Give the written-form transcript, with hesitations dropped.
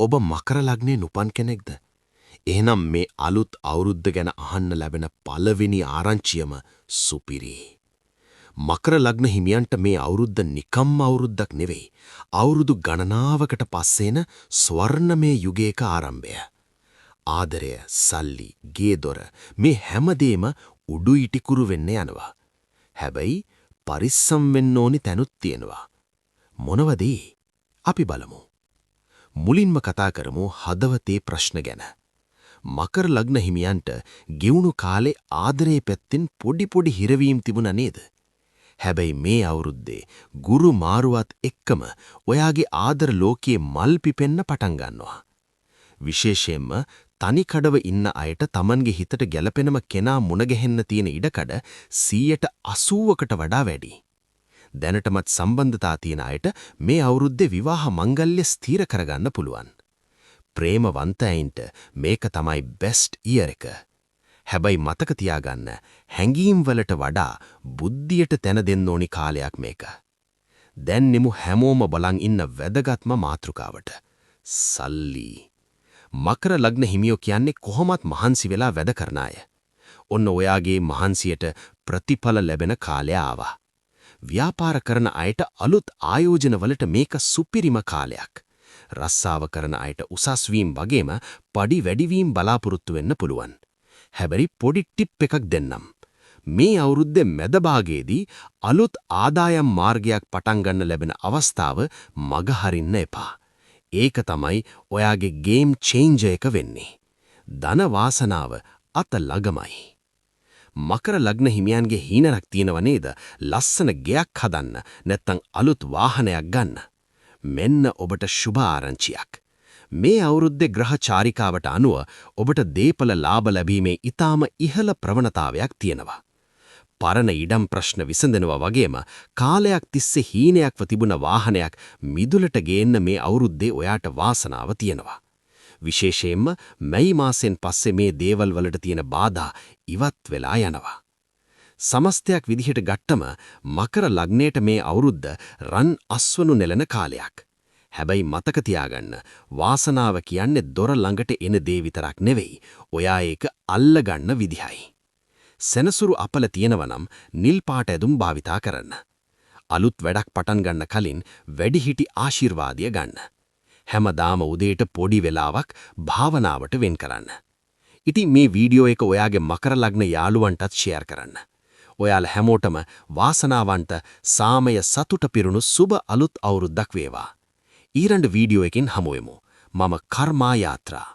ඔබ මකර ලග්නයේ නුපන් කෙනෙක්ද? එහෙනම් මේ අලුත් අවුරුද්ද ගැන අහන්න ලැබෙන පළවෙනි ආරංචියම සුපිරි. මකර ලග්න හිමියන්ට මේ අවුරුද්ද නිකම්ම අවුරුද්දක් නෙවෙයි. අවුරුදු ගණනාවකට පස්සේන ස්වර්ණමය යුගයක ආරම්භය. ආදරය, සල්ලි, ගේදොර මේ හැමදේම උඩු ඉටිකුරු වෙන්න යනවා. හැබැයි පරිස්සම් වෙන්න ඕනි තැනුත් තියෙනවා. මොනවද ඒ? අපි බලමු. මුලින්ම කතා කරමු හදවතේ ප්‍රශ්න ගැන. මකර ලග්න හිමියන්ට ගෙවුණු කාලේ ආදරයේ පැත්තෙන් පොඩි හිරවීම් තිබුණා නේද? හැබැයි මේ අවුරුද්දේ ගුරු මාරුවත් එක්කම ඔයාගේ ආදර ලෝකයේ මල් පිපෙන්න පටන් ගන්නවා. විශේෂයෙන්ම තනිකඩව ඉන්න අයට Tamanගේ හිතට ගැළපෙනම කෙනා මුණ ගැහෙන්න තියෙන ඉඩකඩ 80%කට වඩා වැඩි. දැනටමත් සම්බන්ධතා තියෙන අයට මේ අවුරුද්දේ විවාහ මංගල්‍ය ස්ථිර කරගන්න පුළුවන්. ප්‍රේමවන්තයින්ට මේක තමයි බෙස්ට් ඉයර් එක. හැබැයි මතක තියාගන්න හැඟීම් වලට වඩා බුද්ධියට තැන දෙන්න ඕනි කාලයක් මේක. දැන් නිමු හැමෝම බලන් ඉන්න වැදගත්ම මාතෘකාවට. සල්ලි. මකර ලග්න හිමියෝ කියන්නේ කොහොමත් මහන්සි වෙලා වැඩ කරන අය. ඔන්න ඔයාගේ මහන්සියට ප්‍රතිඵල ලැබෙන කාලය ආවා. ව්‍යාපාර කරන අයට අලුත් ආයෝජනවලට මේක සුපිරිම කාලයක්. රස්සාව කරන අයට උසස් වීම වගේම පඩි වැඩිවීම බලාපොරොත්තු වෙන්න පුළුවන්. හැබැයි පොඩි ටිප් එකක් දෙන්නම්. මේ අවුරුද්දේ මැද භාගයේදී අලුත් ආදායම් මාර්ගයක් පටන් ගන්න ලැබෙන අවස්ථාව මග හරින්න එපා. ඒක තමයි ඔයාගේ ගේම් චේන්ජර් එක වෙන්නේ. ධන වාසනාව අත ළඟමයි. මකර ලග්න හිමියන්ගේ හීනයක් තියෙනව නේද? ලස්සන ගෙයක් හදන්න නැත්නම් අලුත් වාහනයක් ගන්න. මෙන්න ඔබට සුභ ආරංචියක්. මේ අවුරුද්දේ ග්‍රහ චාරිකාවට අනුව ඔබට දීපල ලාභ ලැබීමේ ඊටාම ඉහළ ප්‍රවණතාවයක් තියෙනවා. පරණ ඉඩම් ප්‍රශ්න විසඳෙනවා වගේම කාලයක් තිස්සේ හීනයක්ව තිබුණ වාහනයක් මිදුලට ගේන්න මේ අවුරුද්දේ ඔයාට වාසනාව තියෙනවා. විශේෂයෙන්ම මැයි මාසෙන් පස්සේ මේ දේවල් වලට තියෙන බාධා ඉවත් වෙලා යනවා. සමස්තයක් විදිහට ගත්තම මකර ලග්නයට මේ අවුරුද්ද රන් අස්වනු නෙලන කාලයක්. හැබැයි මතක තියාගන්න වාසනාව කියන්නේ දොර ළඟට එන දේ විතරක් නෙවෙයි. ඔයා ඒක අල්ලගන්න විදිහයි. සෙනසුරු අපල තියෙනවනම් නිල් පාට ඇඳුම් භාවිතා කරන්න. අලුත් වැඩක් පටන් ගන්න කලින් වැඩිහිටි ආශිර්වාදය ගන්න. හැමදාම උදේට පොඩි වෙලාවක් භාවනාවට වෙන් කරන්න. ඉතින් මේ වීඩියෝ එක ඔයාගේ මකර ලග්න යාළුවන්ටත් ෂෙයාර් කරන්න. ඔයාලා හැමෝටම වාසනාවන්ත සාමය සතුට පිරුණු සුබ අලුත් අවුරුද්දක් වේවා. ඊළඟ වීඩියෝ එකකින් හමු වෙමු. මම කර්මා යාත්‍රා